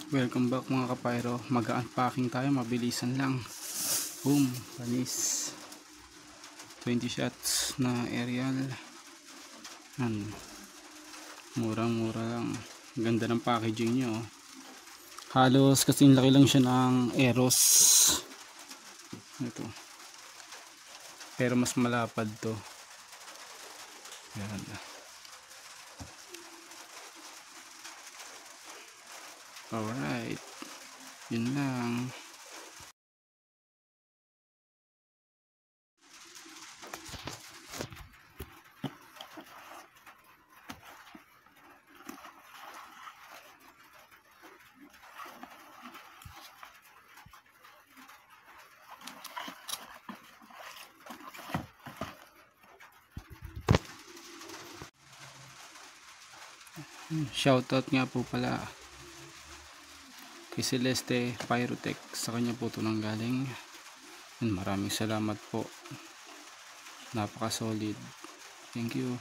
Welcome back mga kapayro. Mag-unpacking tayo, mabilisan lang. Boom, panis 20 shots na aerial. Murang mura lang. Ganda ng packaging nyo. Halos kasing laki lang siya ng Eros. Ito, pero mas malapad to. Yan. Alright, yun lang. Shoutout nga po pala kay Celeste Pyrotech, sa kanya po ito nang galing. Maraming salamat po, napaka solid. Thank you.